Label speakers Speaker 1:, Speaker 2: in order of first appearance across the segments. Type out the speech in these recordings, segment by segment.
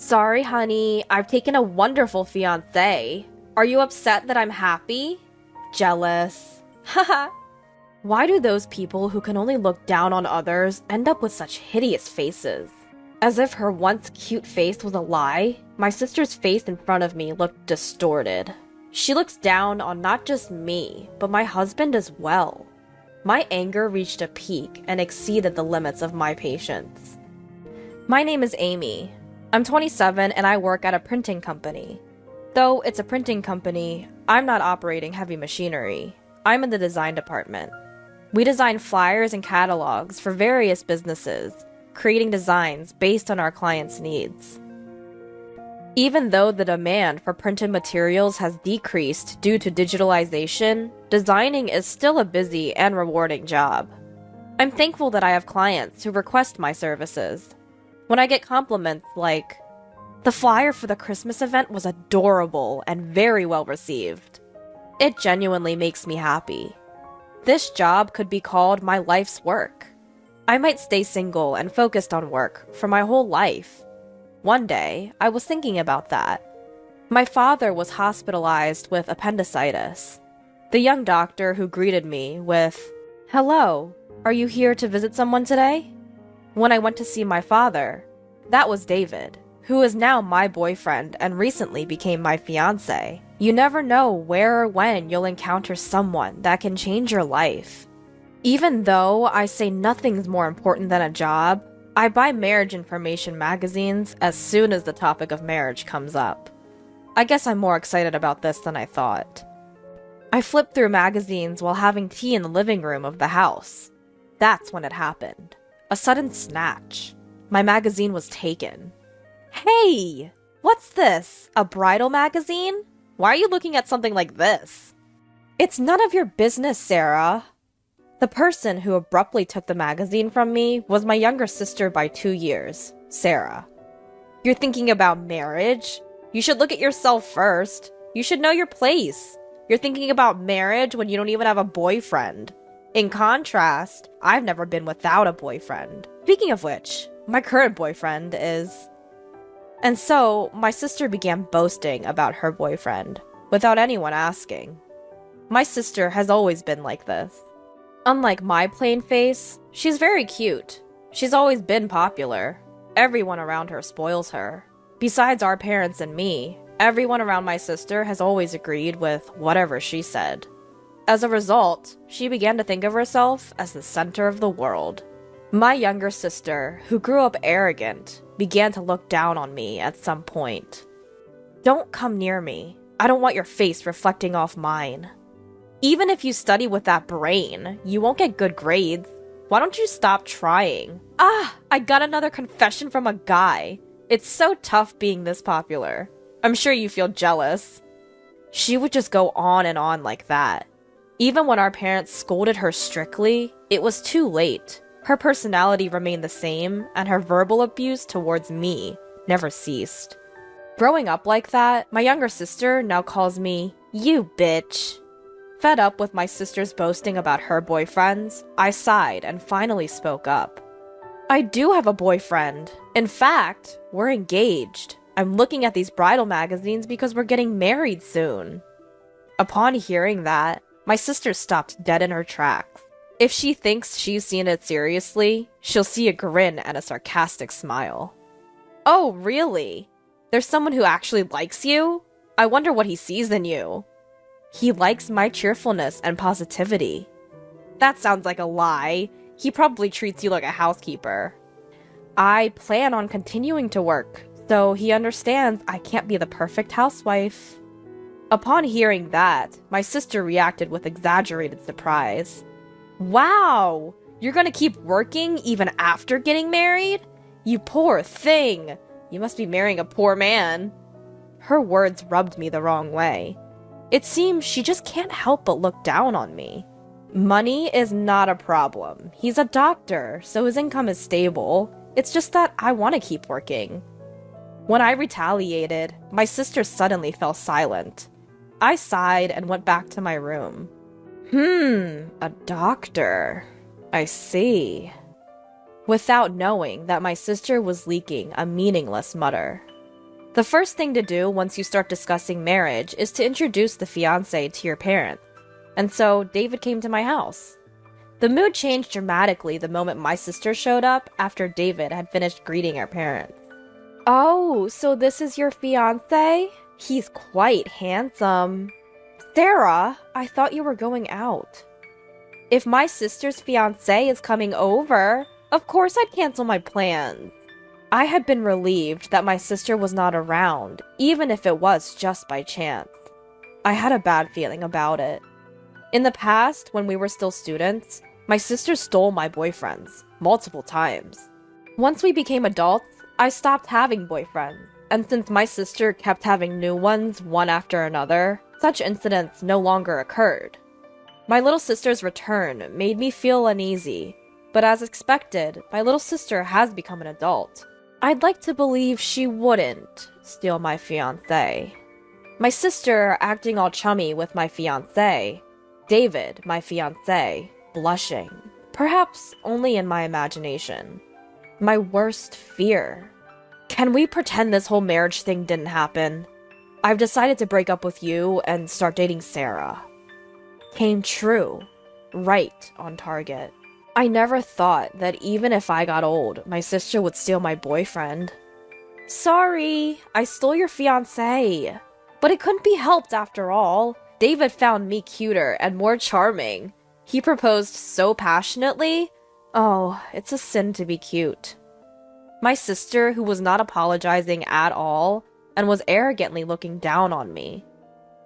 Speaker 1: Sorry, honey, I've taken a wonderful fiancé. Are you upset that I'm happy? Jealous. Haha. Why do those people who can only look down on others end up with such hideous faces? As if her once cute face was a lie, my sister's face in front of me looked distorted. She looks down on not just me, but my husband as well. My anger reached a peak and exceeded the limits of my patience. My name is Amy. I'm 27 and I work at a printing company. Though it's a printing company, I'm not operating heavy machinery. I'm in the design department. We design flyers and catalogs for various businesses, creating designs based on our clients' needs. Even though the demand for printed materials has decreased due to digitalization, designing is still a busy and rewarding job. I'm thankful that I have clients who request my services. When I get compliments like, "The flyer for the Christmas event was adorable and very well received," it genuinely makes me happy. This job could be called my life's work. I might stay single and focused on work for my whole life. One day, I was thinking about that. My father was hospitalized with appendicitis. The young doctor who greeted me with, "Hello, are you here to visit someone today?" When I went to see my father, that was David, who is now my boyfriend and recently became my fiancé. You never know where or when you'll encounter someone that can change your life. Even though I say nothing's more important than a job, I buy marriage information magazines as soon as the topic of marriage comes up. I guess I'm more excited about this than I thought. I flipped through magazines while having tea in the living room of the house. That's when it happened. A sudden snatch. My magazine was taken. Hey! What's this? A bridal magazine? Why are you looking at something like this? It's none of your business, Sarah. The person who abruptly took the magazine from me was my younger sister by 2 years, Sarah. You're thinking about marriage? You should look at yourself first. You should know your place. You're thinking about marriage when you don't even have a boyfriend. In contrast, I've never been without a boyfriend. Speaking of which, my current boyfriend is... And so, my sister began boasting about her boyfriend, without anyone asking. My sister has always been like this. Unlike my plain face, she's very cute. She's always been popular. Everyone around her spoils her. Besides our parents and me, everyone around my sister has always agreed with whatever she said. As a result, she began to think of herself as the center of the world. My younger sister, who grew up arrogant, began to look down on me at some point. "Don't come near me. I don't want your face reflecting off mine. Even if you study with that brain, you won't get good grades. Why don't you stop trying?" I got another confession from a guy. It's so tough being this popular. I'm sure you feel jealous. She would just go on and on like that. Even when our parents scolded her strictly, it was too late. Her personality remained the same, and her verbal abuse towards me never ceased. Growing up like that, my younger sister now calls me, "You bitch." Fed up with my sister's boasting about her boyfriends, I sighed and finally spoke up. "I do have a boyfriend. In fact, we're engaged. I'm looking at these bridal magazines because we're getting married soon." Upon hearing that, my sister stopped dead in her tracks. If she thinks she's seen it seriously, she'll see a grin and a sarcastic smile. "Oh, really? There's someone who actually likes you? I wonder what he sees in you." "He likes my cheerfulness and positivity." That sounds like a lie. He probably treats you like a housekeeper. "I plan on continuing to work, so he understands I can't be the perfect housewife." Upon hearing that, my sister reacted with exaggerated surprise. "Wow! You're gonna keep working even after getting married? You poor thing! You must be marrying a poor man." Her words rubbed me the wrong way. It seems she just can't help but look down on me. Money is not a problem. He's a doctor, so his income is stable. It's just that I want to keep working. When I retaliated, my sister suddenly fell silent. I sighed and went back to my room. A doctor. I see. Without knowing that my sister was leaking a meaningless mutter. The first thing to do once you start discussing marriage is to introduce the fiancé to your parents. And so David came to my house. The mood changed dramatically the moment my sister showed up after David had finished greeting our parents. Oh, so this is your fiancé? He's quite handsome. Sarah, I thought you were going out. If my sister's fiancé is coming over, of course I'd cancel my plans. I had been relieved that my sister was not around, even if it was just by chance. I had a bad feeling about it. In the past, when we were still students, my sister stole my boyfriends, multiple times. Once we became adults, I stopped having boyfriends, and since my sister kept having new ones one after another, such incidents no longer occurred. My little sister's return made me feel uneasy, but as expected, my little sister has become an adult. I'd like to believe she wouldn't steal my fiancé. My sister acting all chummy with my fiancé, David, my fiancé, blushing, perhaps only in my imagination. My worst fear. Can we pretend this whole marriage thing didn't happen? I've decided to break up with you and start dating Sarah. Came true. Right on target. I never thought that even if I got old, my sister would steal my boyfriend. Sorry, I stole your fiancé. But it couldn't be helped after all. David found me cuter and more charming. He proposed so passionately. Oh, it's a sin to be cute. My sister, who was not apologizing at all, and was arrogantly looking down on me.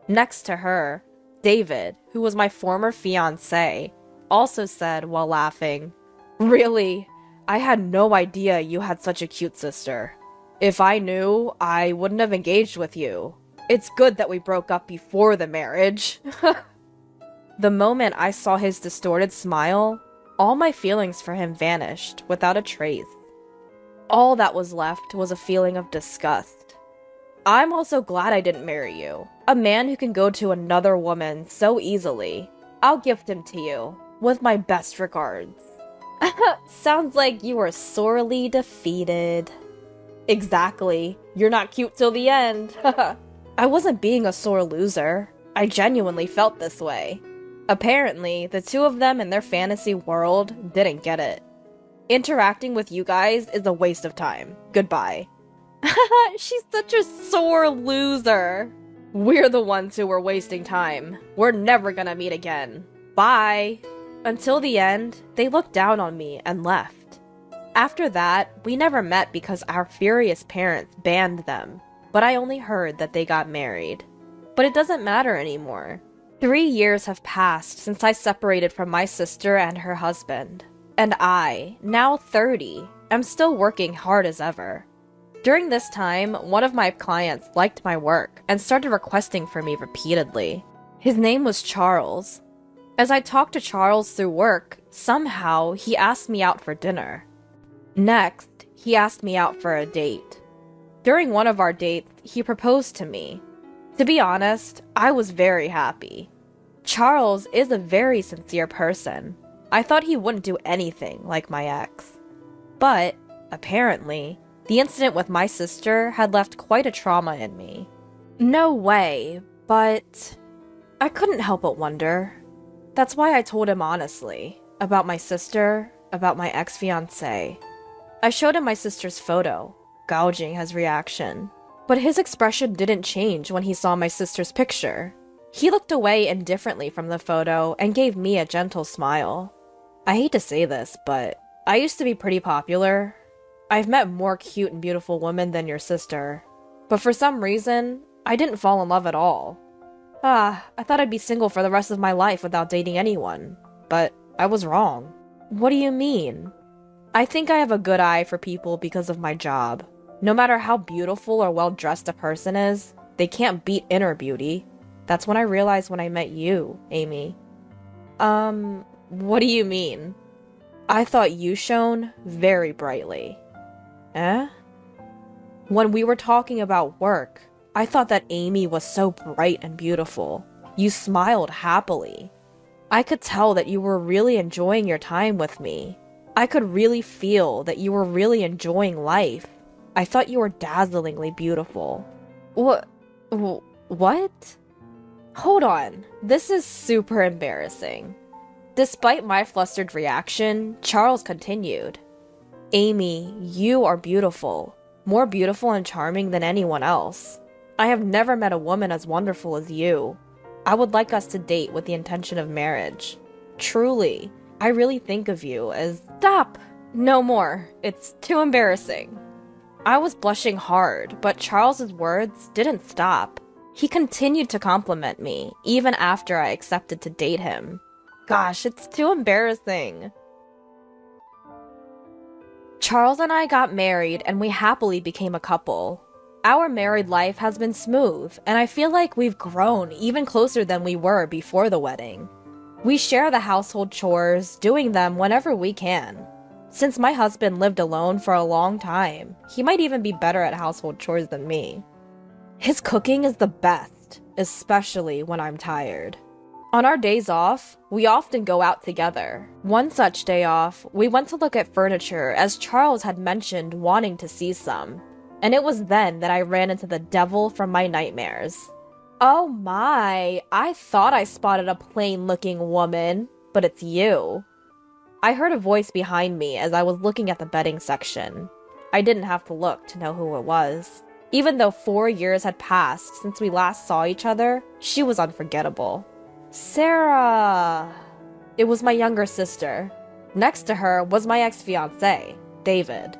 Speaker 1: Next to her, David, who was my former fiancé, also said while laughing, "Really? I had no idea you had such a cute sister. If I knew, I wouldn't have engaged with you. It's good that we broke up before the marriage." The moment I saw his distorted smile, all my feelings for him vanished without a trace. All that was left was a feeling of disgust. I'm also glad I didn't marry you. A man who can go to another woman so easily. I'll gift him to you, with my best regards. Sounds like you were sorely defeated. Exactly. You're not cute till the end. I wasn't being a sore loser. I genuinely felt this way. Apparently, the two of them in their fantasy world didn't get it. Interacting with you guys is a waste of time. Goodbye. She's such a sore loser. We're the ones who were wasting time. We're never gonna meet again. Bye. Until the end, they looked down on me and left. After that, we never met because our furious parents banned them, but I only heard that they got married. But it doesn't matter anymore. 3 years have passed since I separated from my sister and her husband. And I, now 30, am still working hard as ever. During this time, one of my clients liked my work and started requesting for me repeatedly. His name was Charles. As I talked to Charles through work, somehow he asked me out for dinner. Next, he asked me out for a date. During one of our dates, he proposed to me. To be honest, I was very happy. Charles is a very sincere person. I thought he wouldn't do anything like my ex. But, apparently, the incident with my sister had left quite a trauma in me. No way, but I couldn't help but wonder. That's why I told him honestly, about my sister, about my ex-fiancé. I showed him my sister's photo, gouging his reaction. But his expression didn't change when he saw my sister's picture. He looked away indifferently from the photo and gave me a gentle smile. I hate to say this, but I used to be pretty popular. I've met more cute and beautiful women than your sister. But for some reason, I didn't fall in love at all. I thought I'd be single for the rest of my life without dating anyone. But I was wrong. What do you mean? I think I have a good eye for people because of my job. No matter how beautiful or well-dressed a person is, they can't beat inner beauty. That's when I realized when I met you, Amy. What do you mean? I thought you shone very brightly. Eh? When we were talking about work, I thought that Amy was so bright and beautiful. You smiled happily. I could tell that you were really enjoying your time with me. I could really feel that you were really enjoying life. I thought you were dazzlingly beautiful. What? What? Hold on. This is super embarrassing. Despite my flustered reaction, Charles continued. Amy, you are beautiful. More beautiful and charming than anyone else. I have never met a woman as wonderful as you. I would like us to date with the intention of marriage. Truly, I really think of you as— Stop! No more. It's too embarrassing. I was blushing hard, but Charles's words didn't stop. He continued to compliment me, even after I accepted to date him. Gosh, it's too embarrassing. Charles and I got married, and we happily became a couple. Our married life has been smooth, and I feel like we've grown even closer than we were before the wedding. We share the household chores, doing them whenever we can. Since my husband lived alone for a long time, he might even be better at household chores than me. His cooking is the best, especially when I'm tired. On our days off, we often go out together. One such day off, we went to look at furniture as Charles had mentioned wanting to see some. And it was then that I ran into the devil from my nightmares. Oh my, I thought I spotted a plain-looking woman, but it's you. I heard a voice behind me as I was looking at the bedding section. I didn't have to look to know who it was. Even though 4 years had passed since we last saw each other, she was unforgettable. Sarah! It was my younger sister. Next to her was my ex-fiancé, David.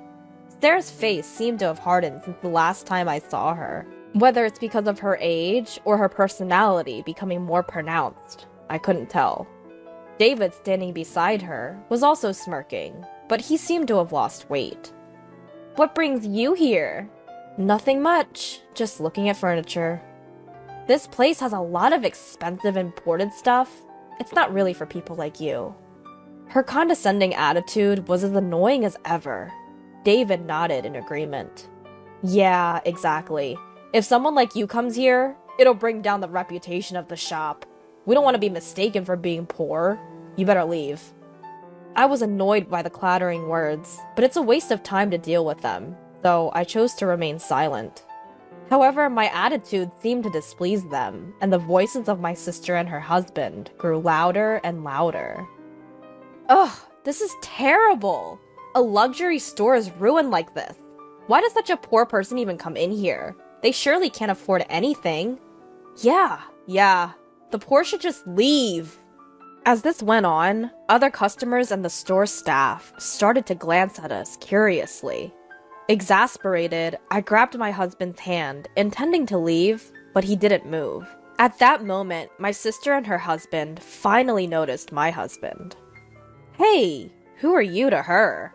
Speaker 1: Sarah's face seemed to have hardened since the last time I saw her. Whether it's because of her age or her personality becoming more pronounced, I couldn't tell. David, standing beside her, was also smirking, but he seemed to have lost weight. What brings you here? Nothing much, just looking at furniture. This place has a lot of expensive imported stuff. It's not really for people like you. Her condescending attitude was as annoying as ever. David nodded in agreement. Yeah, exactly. If someone like you comes here, it'll bring down the reputation of the shop. We don't want to be mistaken for being poor. You better leave. I was annoyed by the clattering words, but it's a waste of time to deal with them, so I chose to remain silent. However, my attitude seemed to displease them, and the voices of my sister and her husband grew louder and louder. Ugh, this is terrible! A luxury store is ruined like this. Why does such a poor person even come in here? They surely can't afford anything. Yeah, the poor should just leave. As this went on, other customers and the store staff started to glance at us curiously. Exasperated, I grabbed my husband's hand, intending to leave, but he didn't move. At that moment, my sister and her husband finally noticed my husband. Hey, who are you to her?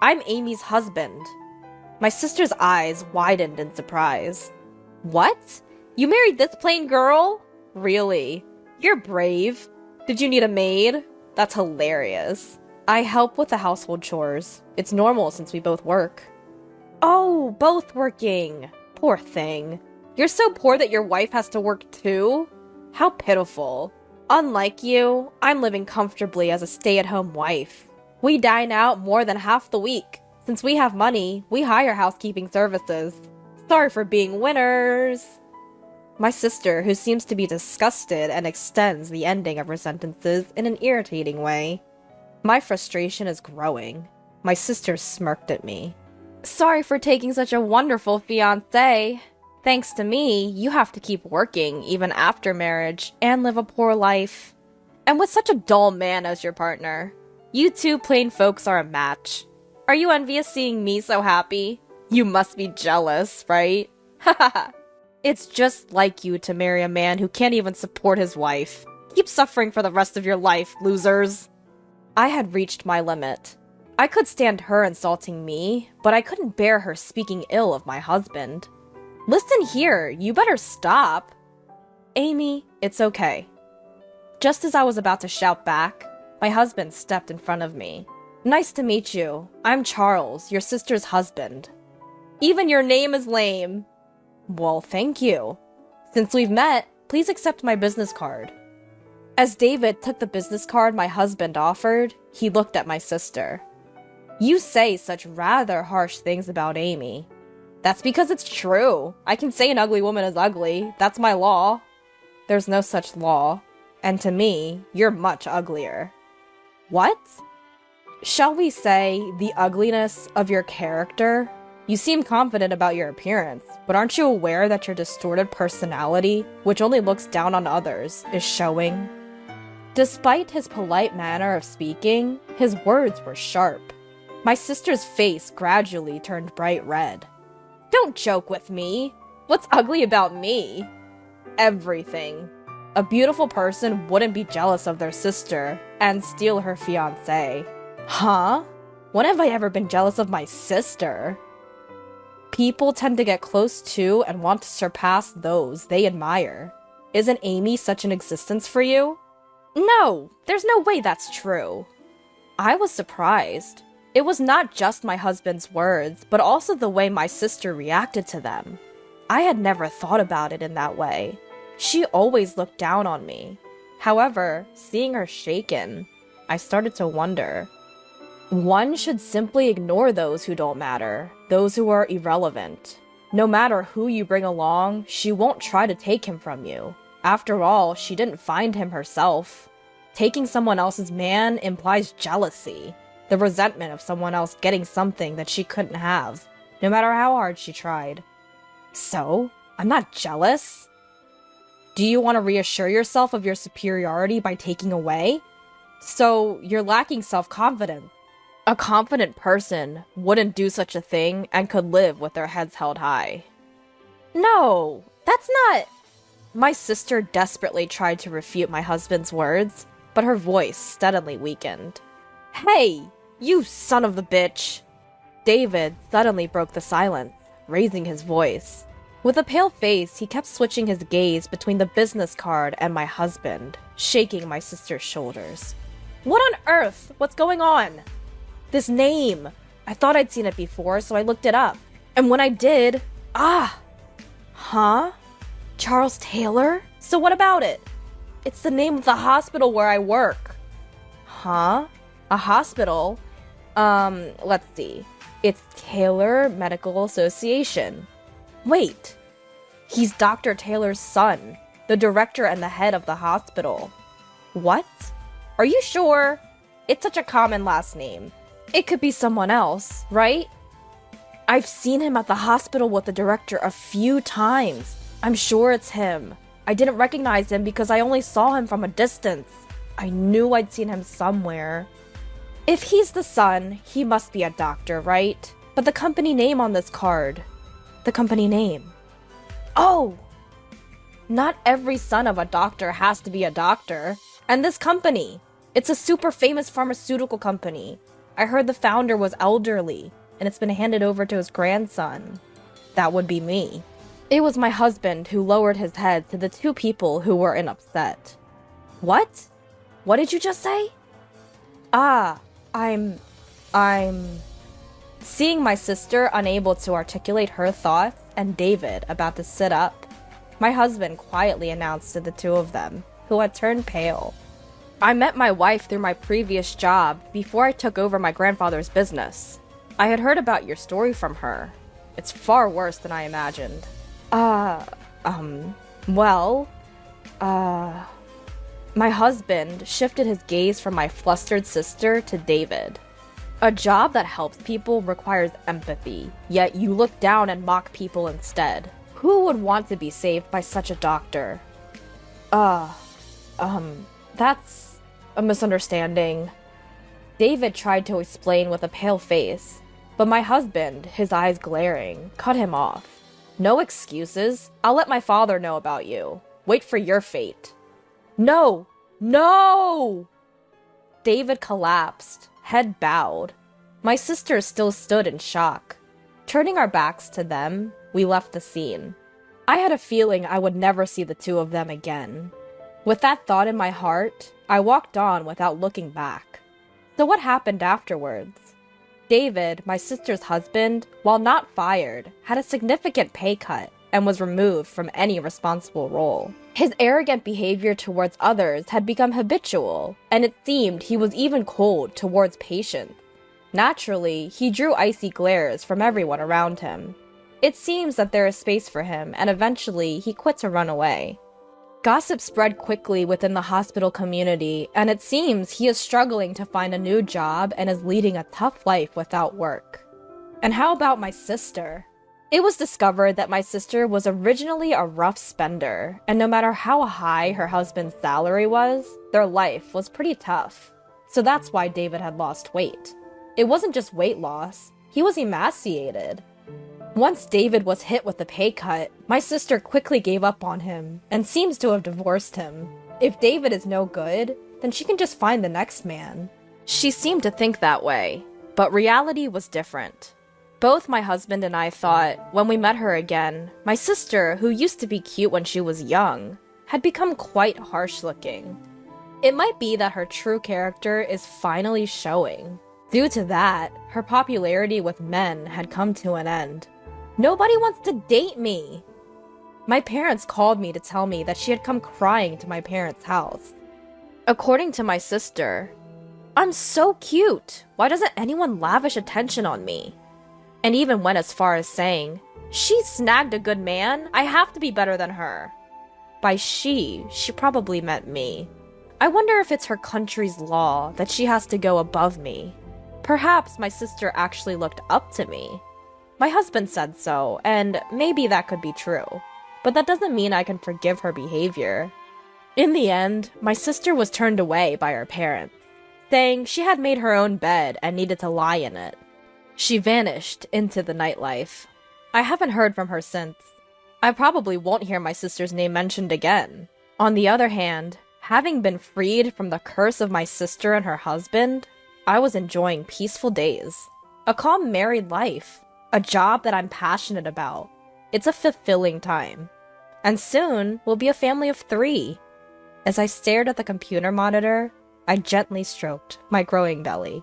Speaker 1: I'm Amy's husband. My sister's eyes widened in surprise. What? You married this plain girl? Really? You're brave. Did you need a maid? That's hilarious. I help with the household chores. It's normal since we both work. Oh, both working. Poor thing. You're so poor that your wife has to work too? How pitiful. Unlike you, I'm living comfortably as a stay-at-home wife. We dine out more than half the week. Since we have money, we hire housekeeping services. Sorry for being winners. My sister, who seems to be disgusted and extends the ending of her sentences in an irritating way. My frustration is growing. My sister smirked at me. Sorry for taking such a wonderful fiancé. Thanks to me, you have to keep working even after marriage and live a poor life. And with such a dull man as your partner. You two plain folks are a match. Are you envious seeing me so happy? You must be jealous, right? Haha. It's just like you to marry a man who can't even support his wife. Keep suffering for the rest of your life, losers. I had reached my limit. I could stand her insulting me, but I couldn't bear her speaking ill of my husband. Listen here, you better stop. Amy, it's okay. Just as I was about to shout back, my husband stepped in front of me. Nice to meet you. I'm Charles, your sister's husband. Even your name is lame. Well, thank you. Since we've met, please accept my business card. As David took the business card my husband offered, he looked at my sister. You say such rather harsh things about Amy. That's because it's true. I can say an ugly woman is ugly. That's my law. There's no such law. And to me, you're much uglier. What? Shall we say the ugliness of your character? You seem confident about your appearance, but aren't you aware that your distorted personality, which only looks down on others, is showing? Despite his polite manner of speaking, his words were sharp. My sister's face gradually turned bright red. Don't joke with me. What's ugly about me? Everything. A beautiful person wouldn't be jealous of their sister and steal her fiancé. Huh? When have I ever been jealous of my sister? People tend to get close to and want to surpass those they admire. Isn't Amy such an existence for you? No, there's no way that's true. I was surprised. It was not just my husband's words, but also the way my sister reacted to them. I had never thought about it in that way. She always looked down on me. However, seeing her shaken, I started to wonder. One should simply ignore those who don't matter, those who are irrelevant. No matter who you bring along, she won't try to take him from you. After all, she didn't find him herself. Taking someone else's man implies jealousy, the resentment of someone else getting something that she couldn't have, no matter how hard she tried. So, I'm not jealous? Do you want to reassure yourself of your superiority by taking away? So, you're lacking self-confidence. A confident person wouldn't do such a thing and could live with their heads held high. No, that's not... My sister desperately tried to refute my husband's words, but her voice steadily weakened. Hey, you son of a bitch! David suddenly broke the silence, raising his voice. With a pale face, he kept switching his gaze between the business card and my husband, shaking my sister's shoulders. What on earth? What's going on? This name! I thought I'd seen it before, so I looked it up. And when I did... Huh? Charles Taylor? So what about it? It's the name of the hospital where I work. Huh? A hospital? Let's see. It's Taylor Medical Association. Wait. He's Dr. Taylor's son, the director and the head of the hospital. What? Are you sure? It's such a common last name. It could be someone else, right? I've seen him at the hospital with the director a few times. I'm sure it's him. I didn't recognize him because I only saw him from a distance. I knew I'd seen him somewhere. If he's the son, he must be a doctor, right? But the company name on this card. The company name. Oh! Not every son of a doctor has to be a doctor. And this company. It's a super famous pharmaceutical company. I heard the founder was elderly, and it's been handed over to his grandson. That would be me. It was my husband who lowered his head to the two people who were in upset. What? What did you just say? I'm... Seeing my sister unable to articulate her thoughts and David about to sit up, my husband quietly announced to the two of them, who had turned pale. I met my wife through my previous job before I took over my grandfather's business. I had heard about your story from her. It's far worse than I imagined. My husband shifted his gaze from my flustered sister to David. A job that helps people requires empathy, yet you look down and mock people instead. Who would want to be saved by such a doctor? That's a misunderstanding. David tried to explain with a pale face, but my husband, his eyes glaring, cut him off. No excuses. I'll let my father know about you. Wait for your fate. No! No! David collapsed, head bowed. My sister still stood in shock. Turning our backs to them, we left the scene. I had a feeling I would never see the two of them again. With that thought in my heart, I walked on without looking back. So what happened afterwards? David, my sister's husband, while not fired, had a significant pay cut and was removed from any responsible role. His arrogant behavior towards others had become habitual, and it seemed he was even cold towards patients. Naturally, he drew icy glares from everyone around him. It seems that there is space for him, and eventually he quit to run away. Gossip spread quickly within the hospital community, and it seems he is struggling to find a new job and is leading a tough life without work. And how about my sister? It was discovered that my sister was originally a rough spender, and no matter how high her husband's salary was, their life was pretty tough. So that's why David had lost weight. It wasn't just weight loss, he was emaciated. Once David was hit with a pay cut, my sister quickly gave up on him and seems to have divorced him. If David is no good, then she can just find the next man. She seemed to think that way, but reality was different. Both my husband and I thought, when we met her again, my sister, who used to be cute when she was young, had become quite harsh-looking. It might be that her true character is finally showing. Due to that, her popularity with men had come to an end. Nobody wants to date me! My parents called me to tell me that she had come crying to my parents' house. According to my sister, I'm so cute! Why doesn't anyone lavish attention on me? And even went as far as saying, she snagged a good man, I have to be better than her. By she probably meant me. I wonder if it's her country's law that she has to go above me. Perhaps my sister actually looked up to me. My husband said so, and maybe that could be true. But that doesn't mean I can forgive her behavior. In the end, my sister was turned away by her parents, saying she had made her own bed and needed to lie in it. She vanished into the nightlife. I haven't heard from her since. I probably won't hear my sister's name mentioned again. On the other hand, having been freed from the curse of my sister and her husband, I was enjoying peaceful days. A calm married life. A job that I'm passionate about. It's a fulfilling time. And soon, we'll be a family of 3. As I stared at the computer monitor, I gently stroked my growing belly.